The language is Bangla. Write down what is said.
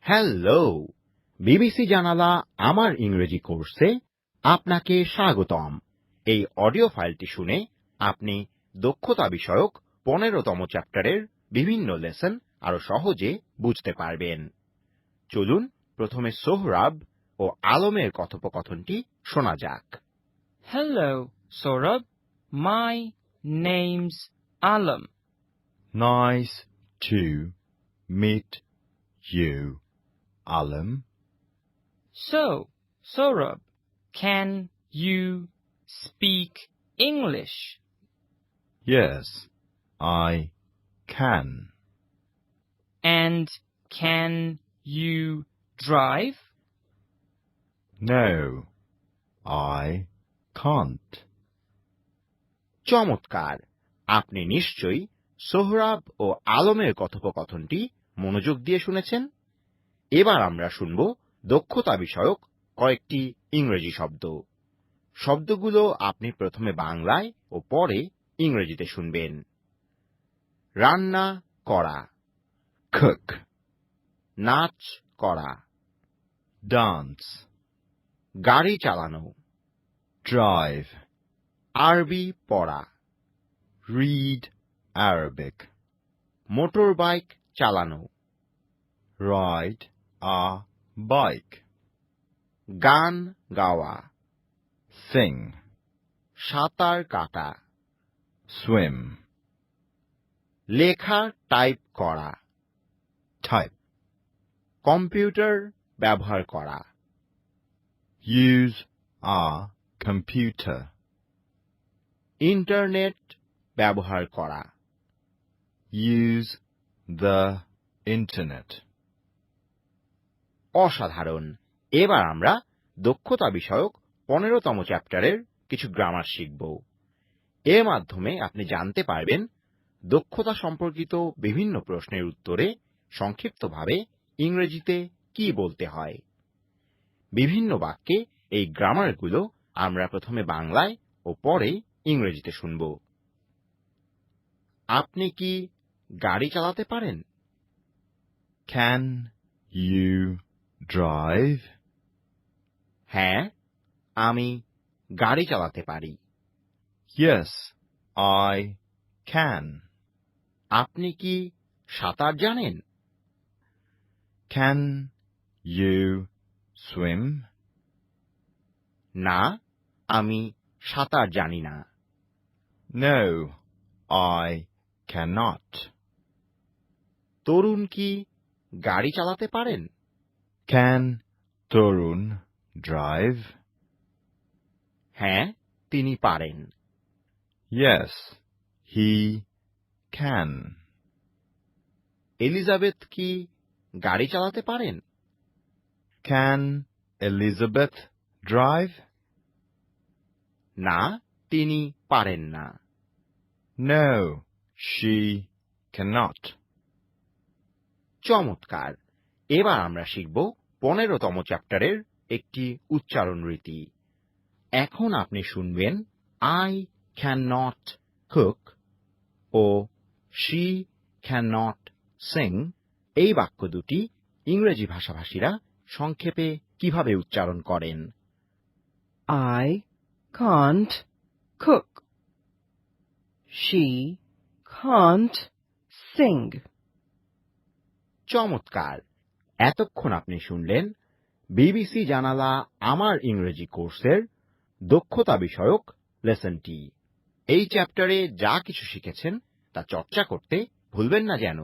হ্যালো, বিবিসি জানালা আমার ইংরেজি কোর্সে আপনাকে স্বাগতম। এই অডিও ফাইলটি শুনে আপনি দক্ষতা বিষয়ক 15তম চ্যাপ্টারের বিভিন্ন লেসন আরো সহজে বুঝতে পারবেন। চলুন প্রথমে সোহরাব ও আলমের কথোপকথনটি শোনা যাক। Hello, Suhrab. My name's Alam. Nice to meet you, Alam. So, Suhrab, can you speak English? Yes, I can. And can you drive? No, I can't. চমৎকার! আপনি নিশ্চয়ই সোহরাব ও আলমের কথোপকথনটি মনোযোগ দিয়ে শুনেছেন। এবার আমরা শুনব দক্ষতা বিষয়ক কয়েকটি ইংরেজি শব্দ। শব্দগুলো আপনি প্রথমে বাংলায় ও পরে ইংরেজিতে শুনবেন। রান্না করা, Cook, নাচ করা, dance, গাড়ি চালানো, drive, আরবি পড়া, read Arabic, মোটর বাইক চালানো, ride a bike, গান গাওয়া, sing, সাঁতার কাটা, swim, লেখা টাইপ করা, type, কম্পিউটার ব্যবহার করা, use a computer, ইন্টারনেট ব্যবহার করা। use the internet. অসাধারণ! এবার আমরা দক্ষতা বিষয়ক 15তম চ্যাপ্টারের কিছু গ্রামার শিখব। এর মাধ্যমে আপনি জানতে পারবেন দক্ষতা সম্পর্কিত বিভিন্ন প্রশ্নের উত্তরে সংক্ষিপ্তভাবে ইংরেজিতে কি বলতে হয়। বিভিন্ন বাক্যে এই গ্রামারগুলো আমরা প্রথমে বাংলায় ও পরে ইংরেজিতে শুনব। আপনি কি গাড়ি চালাতে পারেন? Can you drive? হ্যাঁ, আমি গাড়ি চালাতে পারি। Yes, I can. আপনি কি সাঁতার জানেন? Can you swim? না, আমি সাঁতার জানি না। No, I cannot. তরুণ কি গাড়ি চালাতে পারেন? Can Tarun drive? হ্যাঁ, তিনি পারেন। Yes, he can. এলিজাবেথ কি গাড়ি চালাতে পারেন? Can Elizabeth drive? না, তিনি পারেন না। No, she cannot. চমৎকার! এবার আমরা শিখব 15তম চ্যাপ্টারের একটি উচ্চারণ রীতি। এখন আপনি শুনবেন I cannot cook O she cannot sing এই বাক্য দুটি ইংরেজি ভাষাভাষীরা সংক্ষেপে কিভাবে উচ্চারণ করেন। I can't cook. She can't sing. চমৎকার! এতক্ষণ আপনি শুনলেন বিবিসি জানালা আমার ইংরেজি কোর্সের দক্ষতা বিষয়ক লেসনটি। এই চ্যাপ্টারে যা কিছু শিখেছেন তা চর্চা করতে ভুলবেন না যেন।